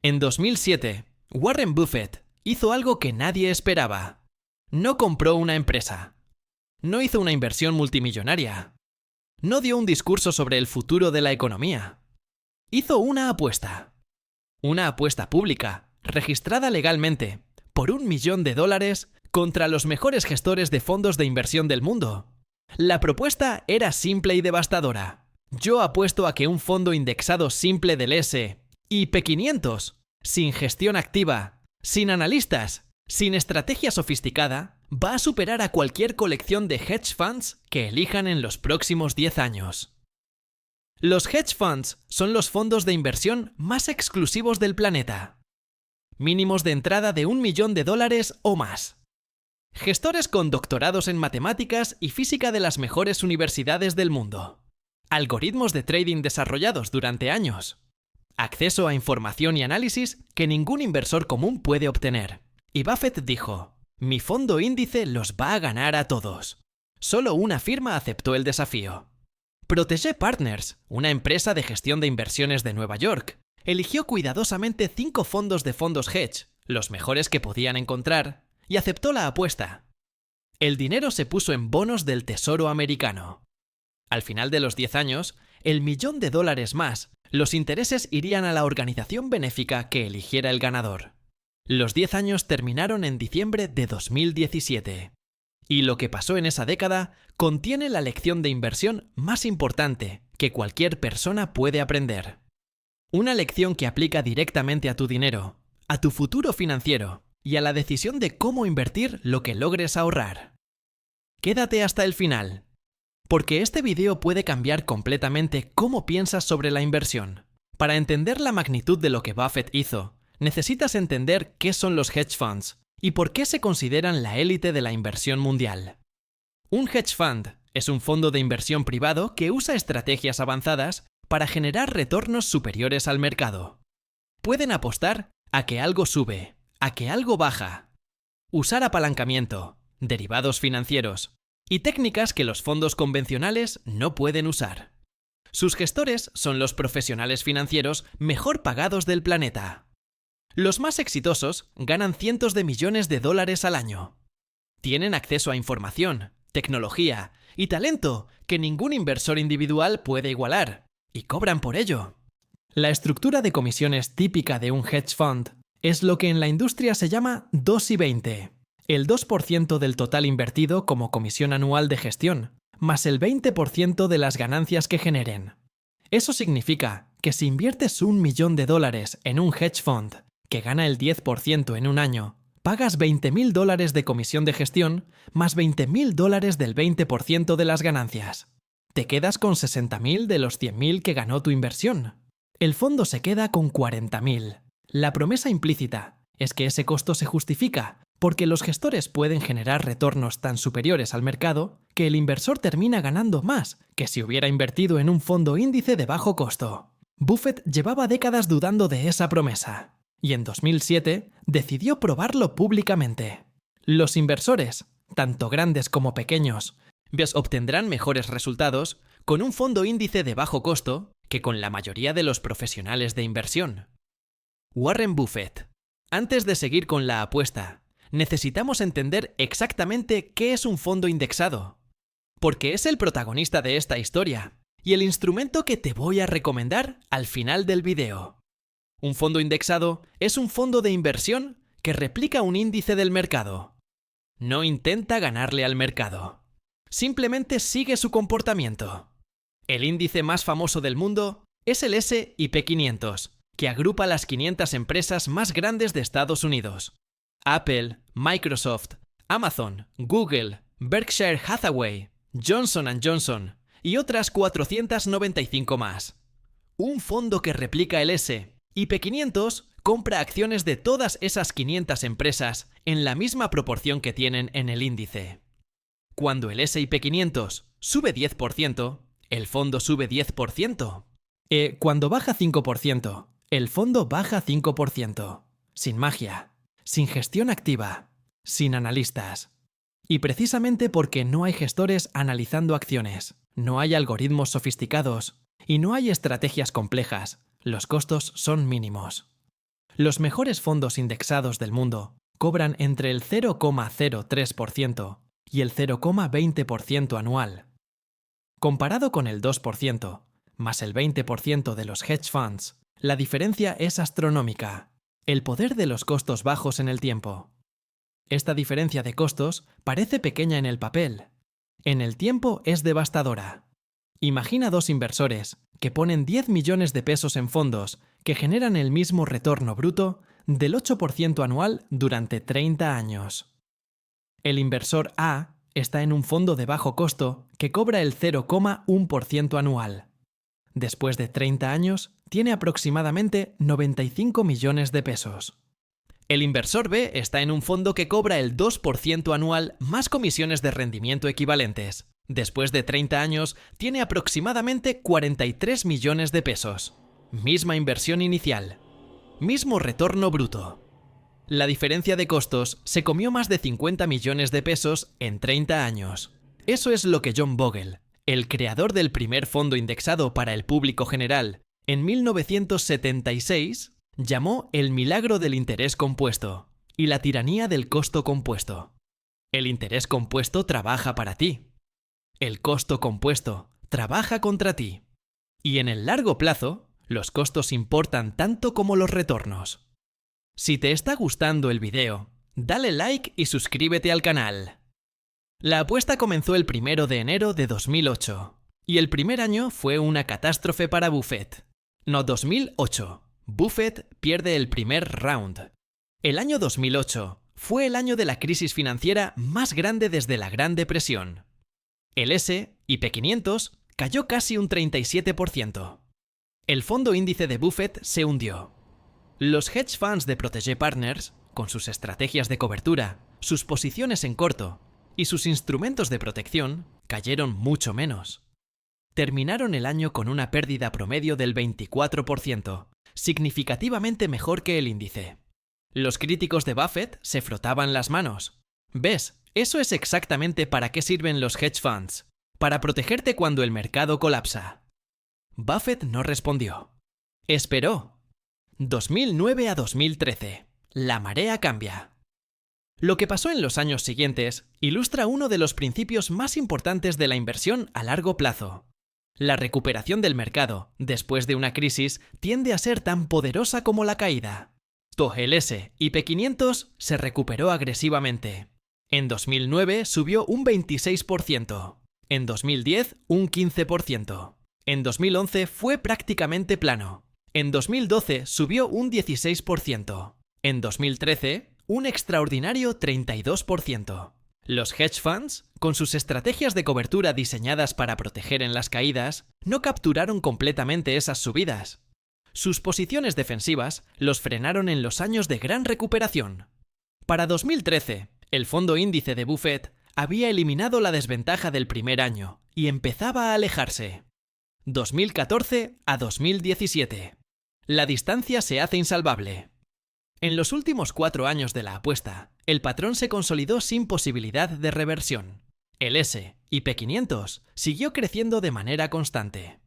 En 2007, Warren Buffett hizo algo que nadie esperaba. No compró una empresa. No hizo una inversión multimillonaria. No dio un discurso sobre el futuro de la economía. Hizo una apuesta. Una apuesta pública, registrada legalmente, por $1 millón contra los mejores gestores de fondos de inversión del mundo. La propuesta era simple y devastadora. Yo apuesto a que un fondo indexado simple del S&P 500, sin gestión activa, sin analistas, sin estrategia sofisticada, va a superar a cualquier colección de hedge funds que elijan en los próximos 10 años. Los hedge funds son los fondos de inversión más exclusivos del planeta. Mínimos de entrada de $1 millón o más. Gestores con doctorados en matemáticas y física de las mejores universidades del mundo. Algoritmos de trading desarrollados durante años. Acceso a información y análisis que ningún inversor común puede obtener. Y Buffett dijo: mi fondo índice los va a ganar a todos. Solo una firma aceptó el desafío. Protégé Partners, una empresa de gestión de inversiones de Nueva York, eligió cuidadosamente 5 fondos de fondos hedge, los mejores que podían encontrar, y aceptó la apuesta. El dinero se puso en bonos del Tesoro americano. Al final de los 10 años, el $1 millón más, los intereses irían a la organización benéfica que eligiera el ganador. Los 10 años terminaron en diciembre de 2017. Y lo que pasó en esa década contiene la lección de inversión más importante que cualquier persona puede aprender. Una lección que aplica directamente a tu dinero, a tu futuro financiero y a la decisión de cómo invertir lo que logres ahorrar. Quédate hasta el final, porque este video puede cambiar completamente cómo piensas sobre la inversión. Para entender la magnitud de lo que Buffett hizo, necesitas entender qué son los hedge funds y por qué se consideran la élite de la inversión mundial. Un hedge fund es un fondo de inversión privado que usa estrategias avanzadas para generar retornos superiores al mercado. Pueden apostar a que algo sube, a que algo baja. Usar apalancamiento, derivados financieros y técnicas que los fondos convencionales no pueden usar. Sus gestores son los profesionales financieros mejor pagados del planeta. Los más exitosos ganan cientos de millones de dólares al año. Tienen acceso a información, tecnología y talento que ningún inversor individual puede igualar, y cobran por ello. La estructura de comisiones típica de un hedge fund es lo que en la industria se llama 2 y 20, el 2% del total invertido como comisión anual de gestión, más el 20% de las ganancias que generen. Eso significa que si inviertes $1 millón en un hedge fund que gana el 10% en un año, pagas $20.000 de comisión de gestión más $20.000 del 20% de las ganancias. Te quedas con $60.000 de los $100.000 que ganó tu inversión. El fondo se queda con $40.000. La promesa implícita es que ese costo se justifica porque los gestores pueden generar retornos tan superiores al mercado que el inversor termina ganando más que si hubiera invertido en un fondo índice de bajo costo. Buffett llevaba décadas dudando de esa promesa y en 2007 decidió probarlo públicamente. Los inversores, tanto grandes como pequeños, obtendrán mejores resultados con un fondo índice de bajo costo que con la mayoría de los profesionales de inversión. Warren Buffett. Antes de seguir con la apuesta, necesitamos entender exactamente qué es un fondo indexado, porque es el protagonista de esta historia y el instrumento que te voy a recomendar al final del video. Un fondo indexado es un fondo de inversión que replica un índice del mercado. No intenta ganarle al mercado. Simplemente sigue su comportamiento. El índice más famoso del mundo es el S&P 500, que agrupa las 500 empresas más grandes de Estados Unidos. Apple, Microsoft, Amazon, Google, Berkshire Hathaway, Johnson & Johnson y otras 495 más. Un fondo que replica el S&P 500 compra acciones de todas esas 500 empresas en la misma proporción que tienen en el índice. Cuando el S&P 500 sube 10%, el fondo sube 10%. Cuando baja 5%, el fondo baja 5%. Sin magia, sin gestión activa, sin analistas. Y precisamente porque no hay gestores analizando acciones, no hay algoritmos sofisticados y no hay estrategias complejas, los costos son mínimos. Los mejores fondos indexados del mundo cobran entre el 0,03% y el 0,20% anual. Comparado con el 2%, más el 20% de los hedge funds, la diferencia es astronómica. El poder de los costos bajos en el tiempo. Esta diferencia de costos parece pequeña en el papel. En el tiempo es devastadora. Imagina dos inversores que ponen 10 millones de pesos en fondos que generan el mismo retorno bruto del 8% anual durante 30 años. El inversor A está en un fondo de bajo costo que cobra el 0,1% anual. Después de 30 años, tiene aproximadamente 95 millones de pesos. El inversor B está en un fondo que cobra el 2% anual más comisiones de rendimiento equivalentes. Después de 30 años, tiene aproximadamente 43 millones de pesos. Misma inversión inicial. Mismo retorno bruto. La diferencia de costos se comió más de 50 millones de pesos en 30 años. Eso es lo que John Bogle, el creador del primer fondo indexado para el público general, en 1976, llamó el milagro del interés compuesto y la tiranía del costo compuesto. El interés compuesto trabaja para ti. El costo compuesto trabaja contra ti. Y en el largo plazo, los costos importan tanto como los retornos. Si te está gustando el video, dale like y suscríbete al canal. La apuesta comenzó el 1 de enero de 2008, y el primer año fue una catástrofe para Buffett. No, 2008. Buffett pierde el primer round. El año 2008 fue el año de la crisis financiera más grande desde la Gran Depresión. El S&P 500 cayó casi un 37%. El fondo índice de Buffett se hundió. Los hedge funds de Protégé Partners, con sus estrategias de cobertura, sus posiciones en corto y sus instrumentos de protección, cayeron mucho menos. Terminaron el año con una pérdida promedio del 24%, significativamente mejor que el índice. Los críticos de Buffett se frotaban las manos. ¿Ves? Eso es exactamente para qué sirven los hedge funds, para protegerte cuando el mercado colapsa. Buffett no respondió. Esperó. 2009 a 2013. La marea cambia. Lo que pasó en los años siguientes ilustra uno de los principios más importantes de la inversión a largo plazo. La recuperación del mercado, después de una crisis, tiende a ser tan poderosa como la caída. El S&P 500 se recuperó agresivamente. En 2009 subió un 26%. En 2010 un 15%. En 2011 fue prácticamente plano. En 2012 subió un 16%. En 2013 un extraordinario 32%. Los hedge funds, con sus estrategias de cobertura diseñadas para proteger en las caídas, no capturaron completamente esas subidas. Sus posiciones defensivas los frenaron en los años de gran recuperación. Para 2013, el fondo índice de Buffett había eliminado la desventaja del primer año y empezaba a alejarse. 2014 a 2017. La distancia se hace insalvable. En los últimos 4 años de la apuesta, el patrón se consolidó sin posibilidad de reversión. El S&P 500 siguió creciendo de manera constante.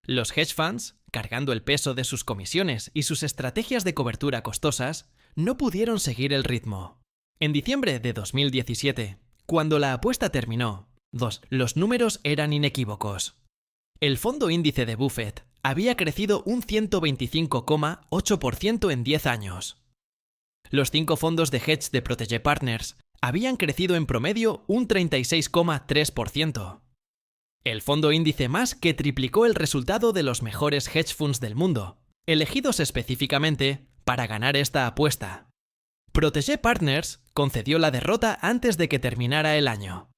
Los hedge funds, cargando el peso de sus comisiones y sus estrategias de cobertura costosas, no pudieron seguir el ritmo. En diciembre de 2017, cuando la apuesta terminó, los números eran inequívocos. El fondo índice de Buffett había crecido un 125,8% en 10 años. Los 5 fondos de hedge de Protégé Partners habían crecido en promedio un 36,3%. El fondo índice más que triplicó el resultado de los mejores hedge funds del mundo, elegidos específicamente para ganar esta apuesta. Protégé Partners concedió la derrota antes de que terminara el año.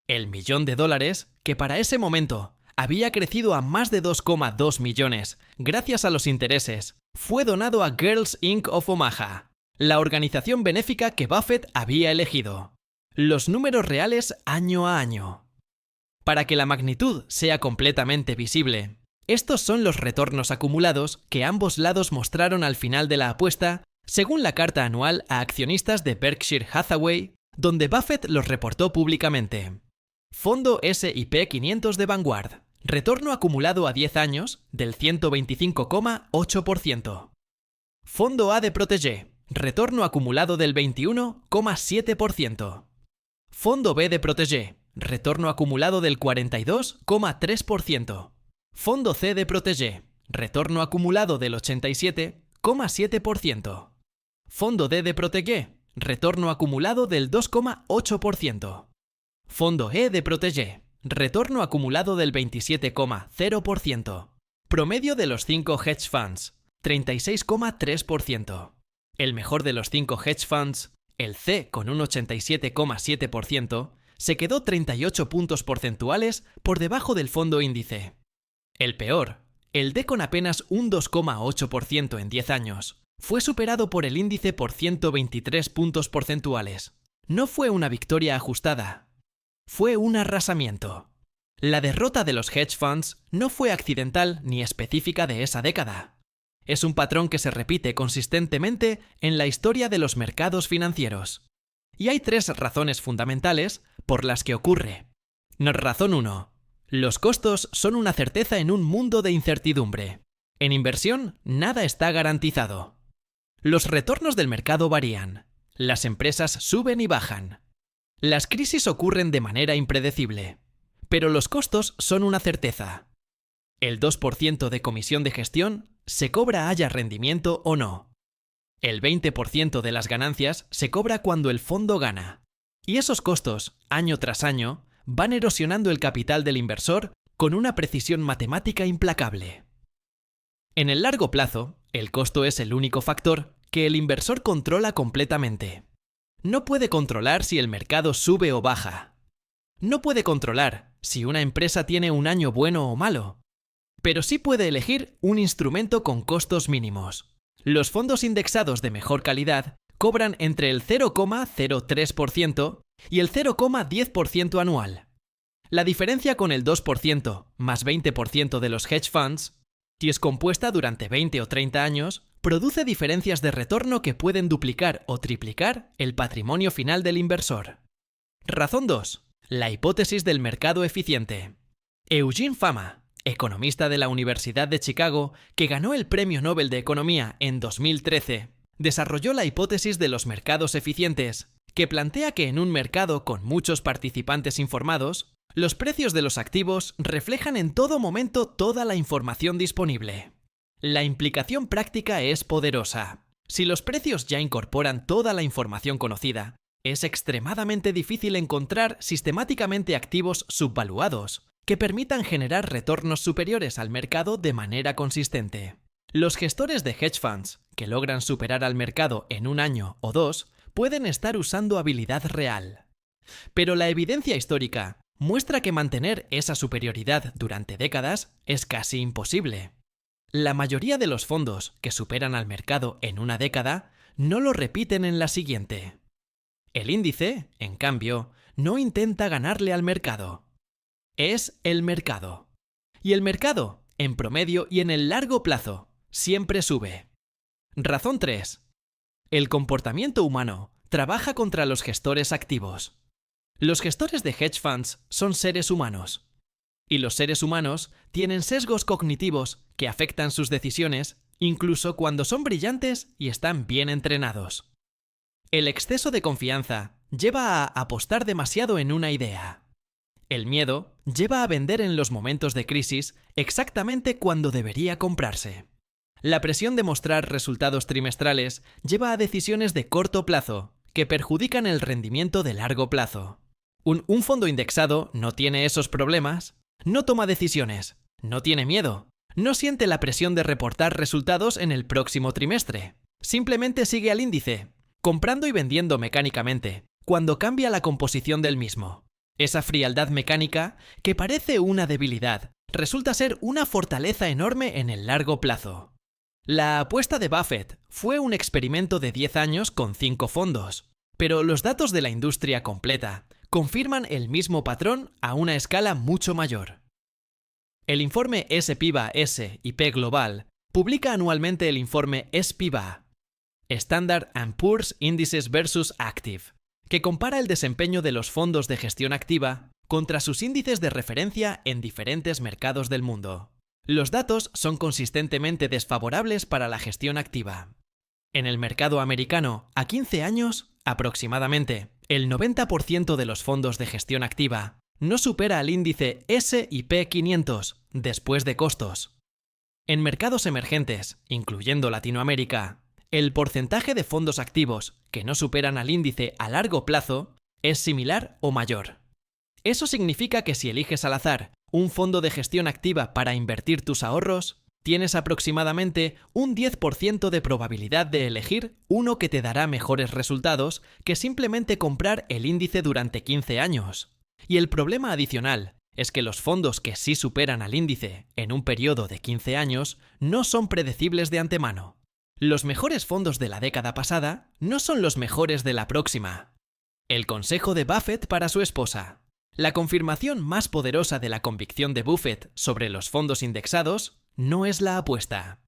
El $1.000.000, que para ese momento había crecido a más de 2,2 millones gracias a los intereses, fue donado a Girls Inc. of Omaha, la organización benéfica que Buffett había elegido. Los números reales año a año. Para que la magnitud sea completamente visible, estos son los retornos acumulados que ambos lados mostraron al final de la apuesta, según la carta anual a accionistas de Berkshire Hathaway, donde Buffett los reportó públicamente. Fondo S&P 500 de Vanguard. Retorno acumulado a 10 años del 125,8%. Fondo A de Protégé, retorno acumulado del 21,7%. Fondo B de Protégé, retorno acumulado del 42,3%. Fondo C de Protégé, retorno acumulado del 87,7%. Fondo D de Protégé, retorno acumulado del 2,8%. Fondo E de Protégé, retorno acumulado del 27,0%. Promedio de los 5 hedge funds, 36,3%. El mejor de los 5 hedge funds, el C con un 87,7%, se quedó 38 puntos porcentuales por debajo del fondo índice. El peor, el D con apenas un 2,8% en 10 años, fue superado por el índice por 123 puntos porcentuales. No fue una victoria ajustada. Fue un arrasamiento. La derrota de los hedge funds no fue accidental ni específica de esa década. Es un patrón que se repite consistentemente en la historia de los mercados financieros. Y hay 3 razones fundamentales por las que ocurre. Razón 1. Los costos son una certeza en un mundo de incertidumbre. En inversión, nada está garantizado. Los retornos del mercado varían. Las empresas suben y bajan. Las crisis ocurren de manera impredecible. Pero los costos son una certeza. El 2% de comisión de gestión se cobra haya rendimiento o no. El 20% de las ganancias se cobra cuando el fondo gana. Y esos costos, año tras año, van erosionando el capital del inversor con una precisión matemática implacable. En el largo plazo, el costo es el único factor que el inversor controla completamente. No puede controlar si el mercado sube o baja. No puede controlar si una empresa tiene un año bueno o malo. Pero sí puede elegir un instrumento con costos mínimos. Los fondos indexados de mejor calidad cobran entre el 0,03% y el 0,10% anual. La diferencia con el 2% más 20% de los hedge funds, si es compuesta durante 20 o 30 años, produce diferencias de retorno que pueden duplicar o triplicar el patrimonio final del inversor. Razón 2. La hipótesis del mercado eficiente. Eugene Fama, economista de la Universidad de Chicago, que ganó el Premio Nobel de Economía en 2013, desarrolló la hipótesis de los mercados eficientes, que plantea que en un mercado con muchos participantes informados, los precios de los activos reflejan en todo momento toda la información disponible. La implicación práctica es poderosa. Si los precios ya incorporan toda la información conocida, es extremadamente difícil encontrar sistemáticamente activos subvaluados que permitan generar retornos superiores al mercado de manera consistente. Los gestores de hedge funds, que logran superar al mercado en un año o 2, pueden estar usando habilidad real. Pero la evidencia histórica muestra que mantener esa superioridad durante décadas es casi imposible. La mayoría de los fondos que superan al mercado en una década no lo repiten en la siguiente. El índice, en cambio, no intenta ganarle al mercado. Es el mercado. Y el mercado, en promedio y en el largo plazo, siempre sube. Razón 3. El comportamiento humano trabaja contra los gestores activos. Los gestores de hedge funds son seres humanos. Y los seres humanos tienen sesgos cognitivos que afectan sus decisiones, incluso cuando son brillantes y están bien entrenados. El exceso de confianza lleva a apostar demasiado en una idea. El miedo lleva a vender en los momentos de crisis exactamente cuando debería comprarse. La presión de mostrar resultados trimestrales lleva a decisiones de corto plazo que perjudican el rendimiento de largo plazo. Un fondo indexado no tiene esos problemas, no toma decisiones, no tiene miedo, no siente la presión de reportar resultados en el próximo trimestre. Simplemente sigue al índice, comprando y vendiendo mecánicamente, cuando cambia la composición del mismo. Esa frialdad mecánica, que parece una debilidad, resulta ser una fortaleza enorme en el largo plazo. La apuesta de Buffett fue un experimento de 10 años con 5 fondos, pero los datos de la industria completa confirman el mismo patrón a una escala mucho mayor. El informe S-PIBA-S y P Global publica anualmente el informe S-PIBA, Standard & Poor's Indices vs. Active, que compara el desempeño de los fondos de gestión activa contra sus índices de referencia en diferentes mercados del mundo. Los datos son consistentemente desfavorables para la gestión activa. En el mercado americano, a 15 años, aproximadamente, el 90% de los fondos de gestión activa no supera al índice S&P 500 después de costos. En mercados emergentes, incluyendo Latinoamérica, el porcentaje de fondos activos que no superan al índice a largo plazo es similar o mayor. Eso significa que si eliges al azar un fondo de gestión activa para invertir tus ahorros, tienes aproximadamente un 10% de probabilidad de elegir uno que te dará mejores resultados que simplemente comprar el índice durante 15 años. Y el problema adicional es que los fondos que sí superan al índice en un periodo de 15 años no son predecibles de antemano. Los mejores fondos de la década pasada no son los mejores de la próxima. El consejo de Buffett para su esposa. La confirmación más poderosa de la convicción de Buffett sobre los fondos indexados no es la apuesta.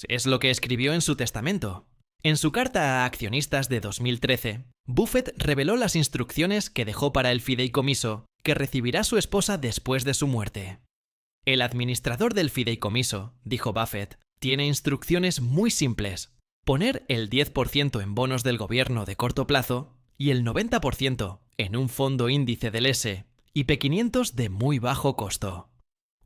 Es lo que escribió en su testamento. En su carta a accionistas de 2013, Buffett reveló las instrucciones que dejó para el fideicomiso que recibirá su esposa después de su muerte. El administrador del fideicomiso, dijo Buffett, tiene instrucciones muy simples: poner el 10% en bonos del gobierno de corto plazo y el 90% en un fondo índice del S&P 500 de muy bajo costo.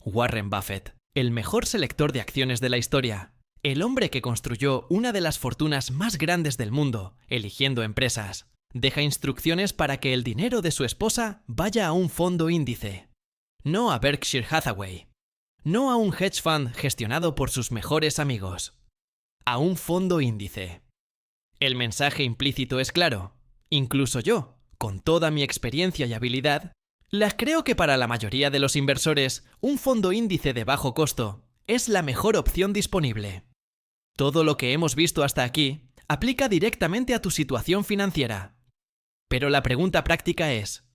Warren Buffett, el mejor selector de acciones de la historia, el hombre que construyó una de las fortunas más grandes del mundo, eligiendo empresas, deja instrucciones para que el dinero de su esposa vaya a un fondo índice, no a Berkshire Hathaway, no a un hedge fund gestionado por sus mejores amigos, a un fondo índice. El mensaje implícito es claro. Incluso yo, con toda mi experiencia y habilidad, creo que para la mayoría de los inversores, un fondo índice de bajo costo es la mejor opción disponible. Todo lo que hemos visto hasta aquí aplica directamente a tu situación financiera. Pero la pregunta práctica es: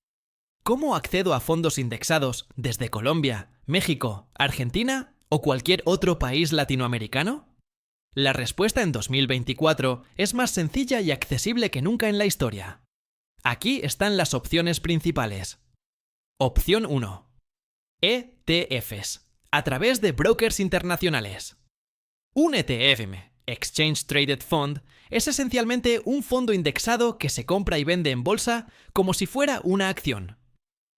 ¿cómo accedo a fondos indexados desde Colombia, México, Argentina o cualquier otro país latinoamericano? La respuesta en 2024 es más sencilla y accesible que nunca en la historia. Aquí están las opciones principales. Opción 1. ETFs, a través de brokers internacionales. Un ETF, Exchange Traded Fund, es esencialmente un fondo indexado que se compra y vende en bolsa como si fuera una acción.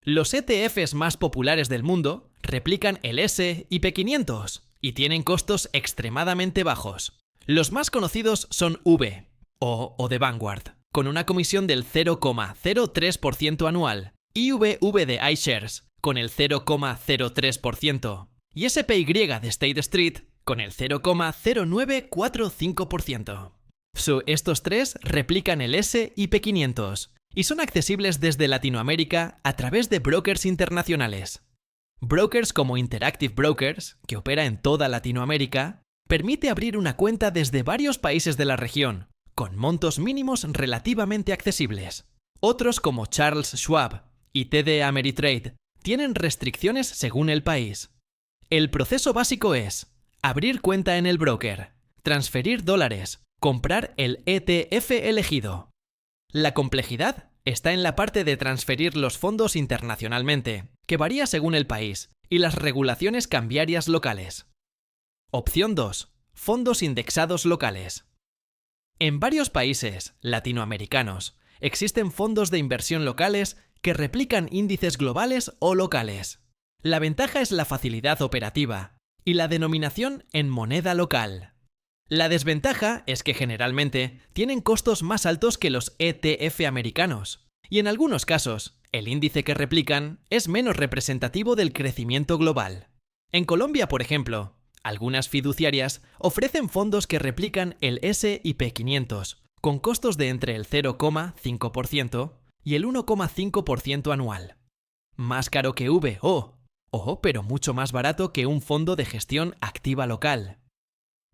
Los ETFs más populares del mundo replican el S&P 500 y tienen costos extremadamente bajos. Los más conocidos son V o de Vanguard, con una comisión del 0,03% anual, y VV de iShares, con el 0,03%, y SPY de State Street, con el 0,0945%. Estos tres replican el S&P 500 y son accesibles desde Latinoamérica a través de brokers internacionales. Brokers como Interactive Brokers, que opera en toda Latinoamérica, permite abrir una cuenta desde varios países de la región, con montos mínimos relativamente accesibles. Otros como Charles Schwab y TD Ameritrade tienen restricciones según el país. El proceso básico es abrir cuenta en el broker, transferir dólares, comprar el ETF elegido. La complejidad está en la parte de transferir los fondos internacionalmente, que varía según el país, y las regulaciones cambiarias locales. Opción 2. Fondos indexados locales. En varios países latinoamericanos existen fondos de inversión locales que replican índices globales o locales. La ventaja es la facilidad operativa y la denominación en moneda local. La desventaja es que generalmente tienen costos más altos que los ETF americanos, y en algunos casos, el índice que replican es menos representativo del crecimiento global. En Colombia, por ejemplo, algunas fiduciarias ofrecen fondos que replican el S&P 500, con costos de entre el 0,5% y el 1,5% anual. Más caro que pero mucho más barato que un fondo de gestión activa local.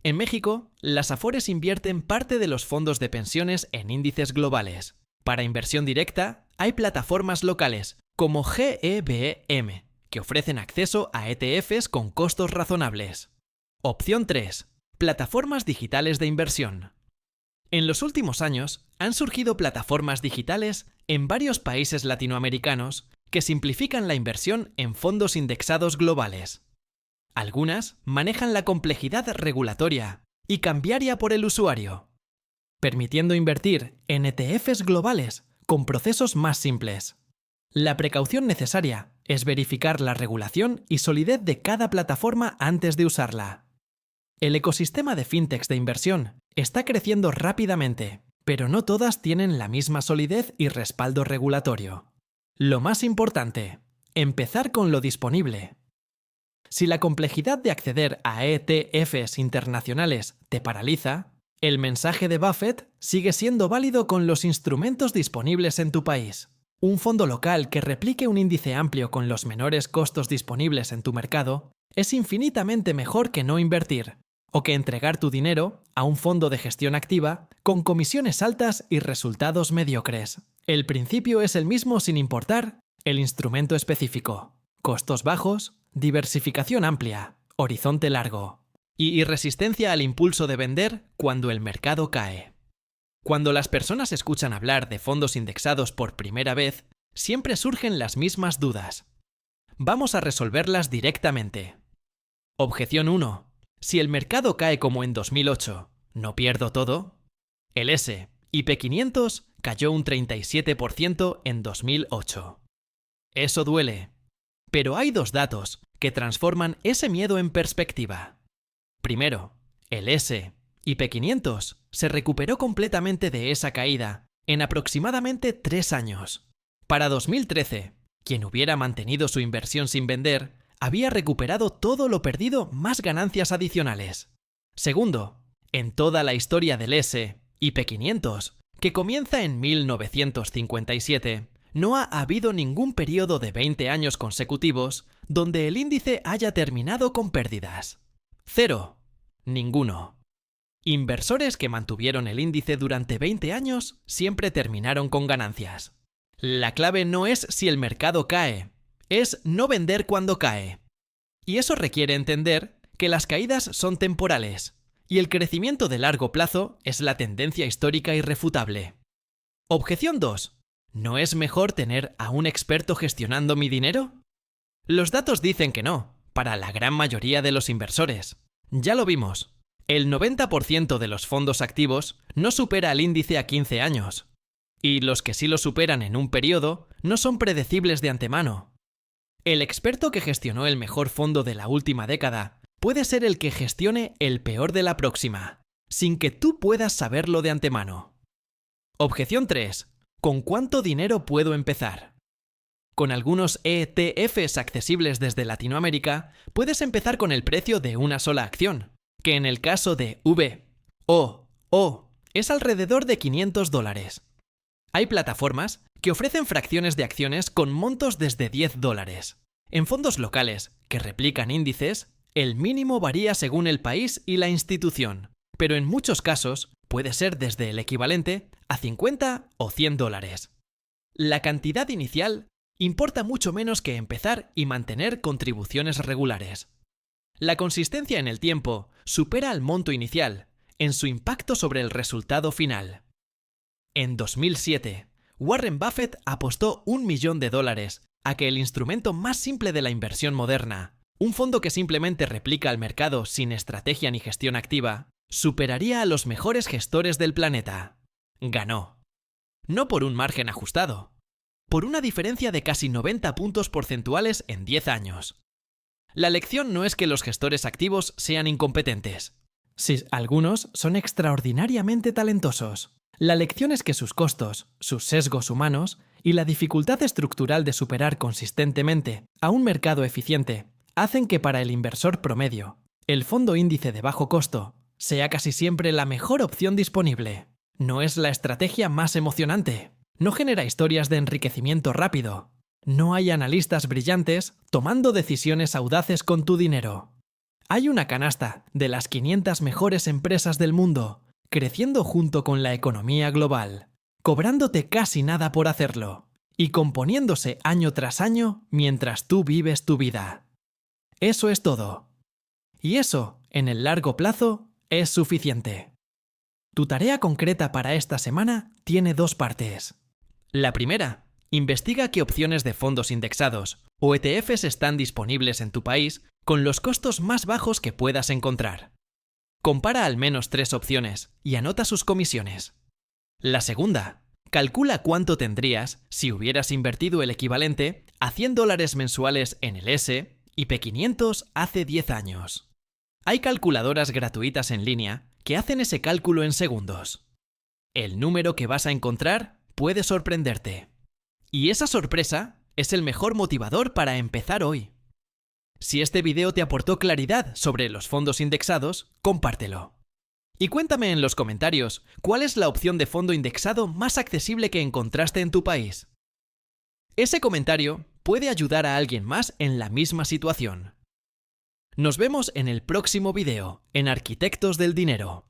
En México, las Afores invierten parte de los fondos de pensiones en índices globales. Para inversión directa, hay plataformas locales como GEBM, que ofrecen acceso a ETFs con costos razonables. Opción 3. Plataformas digitales de inversión. En los últimos años, han surgido plataformas digitales en varios países latinoamericanos que simplifican la inversión en fondos indexados globales. Algunas manejan la complejidad regulatoria y cambiaria por el usuario. permitiendo invertir en ETFs globales con procesos más simples. La precaución necesaria es verificar la regulación y solidez de cada plataforma antes de usarla. El ecosistema de fintechs de inversión está creciendo rápidamente, pero no todas tienen la misma solidez y respaldo regulatorio. Lo más importante, empezar con lo disponible. Si la complejidad de acceder a ETFs internacionales te paraliza, el mensaje de Buffett sigue siendo válido con los instrumentos disponibles en tu país. Un fondo local que replique un índice amplio con los menores costos disponibles en tu mercado es infinitamente mejor que no invertir, o que entregar tu dinero a un fondo de gestión activa con comisiones altas y resultados mediocres. El principio es el mismo sin importar el instrumento específico: costos bajos, diversificación amplia, horizonte largo y resistencia al impulso de vender cuando el mercado cae. Cuando las personas escuchan hablar de fondos indexados por primera vez, siempre surgen las mismas dudas. Vamos a resolverlas directamente. Objeción 1. Si el mercado cae como en 2008, ¿no pierdo todo? El S&P 500 cayó un 37% en 2008. Eso duele. Pero hay dos datos que transforman ese miedo en perspectiva. Primero, el S&P 500 se recuperó completamente de esa caída en aproximadamente 3 años. Para 2013, quien hubiera mantenido su inversión sin vender había recuperado todo lo perdido más ganancias adicionales. Segundo, en toda la historia del S&P 500, que comienza en 1957, no ha habido ningún periodo de 20 años consecutivos donde el índice haya terminado con pérdidas. 0. Ninguno. Inversores que mantuvieron el índice durante 20 años siempre terminaron con ganancias. La clave no es si el mercado cae, es no vender cuando cae. Y eso requiere entender que las caídas son temporales y el crecimiento de largo plazo es la tendencia histórica irrefutable. Objeción 2. ¿No es mejor tener a un experto gestionando mi dinero? Los datos dicen que no, para la gran mayoría de los inversores. Ya lo vimos. El 90% de los fondos activos no supera el índice a 15 años. Y los que sí lo superan en un periodo no son predecibles de antemano. El experto que gestionó el mejor fondo de la última década puede ser el que gestione el peor de la próxima, sin que tú puedas saberlo de antemano. Objeción 3. ¿Con cuánto dinero puedo empezar? Con algunos ETFs accesibles desde Latinoamérica, puedes empezar con el precio de una sola acción, que en el caso de VOO es alrededor de $500. Hay plataformas que ofrecen fracciones de acciones con montos desde $10. En fondos locales que replican índices, el mínimo varía según el país y la institución, pero en muchos casos puede ser desde el equivalente a $50 o $100. La cantidad inicial importa mucho menos que empezar y mantener contribuciones regulares. La consistencia en el tiempo supera al monto inicial en su impacto sobre el resultado final. En 2007, Warren Buffett apostó $1 millón a que el instrumento más simple de la inversión moderna, un fondo que simplemente replica al mercado sin estrategia ni gestión activa, superaría a los mejores gestores del planeta. Ganó. No por un margen ajustado, por una diferencia de casi 90 puntos porcentuales en 10 años. La lección no es que los gestores activos sean incompetentes. Sí, algunos son extraordinariamente talentosos. La lección es que sus costos, sus sesgos humanos y la dificultad estructural de superar consistentemente a un mercado eficiente hacen que para el inversor promedio, el fondo índice de bajo costo sea casi siempre la mejor opción disponible. No es la estrategia más emocionante. No genera historias de enriquecimiento rápido. No hay analistas brillantes tomando decisiones audaces con tu dinero. Hay una canasta de las 500 mejores empresas del mundo, creciendo junto con la economía global, cobrándote casi nada por hacerlo, y componiéndose año tras año mientras tú vives tu vida. Eso es todo. Y eso, en el largo plazo, es suficiente. Tu tarea concreta para esta semana tiene 2 partes. La primera, investiga qué opciones de fondos indexados o ETFs están disponibles en tu país con los costos más bajos que puedas encontrar. Compara al menos 3 opciones y anota sus comisiones. La segunda, calcula cuánto tendrías si hubieras invertido el equivalente a $100 mensuales en el S&P 500 hace 10 años. Hay calculadoras gratuitas en línea que hacen ese cálculo en segundos. El número que vas a encontrar puede sorprenderte. Y esa sorpresa es el mejor motivador para empezar hoy. Si este video te aportó claridad sobre los fondos indexados, compártelo. Y cuéntame en los comentarios cuál es la opción de fondo indexado más accesible que encontraste en tu país. Ese comentario puede ayudar a alguien más en la misma situación. Nos vemos en el próximo video en Arquitectos del Dinero.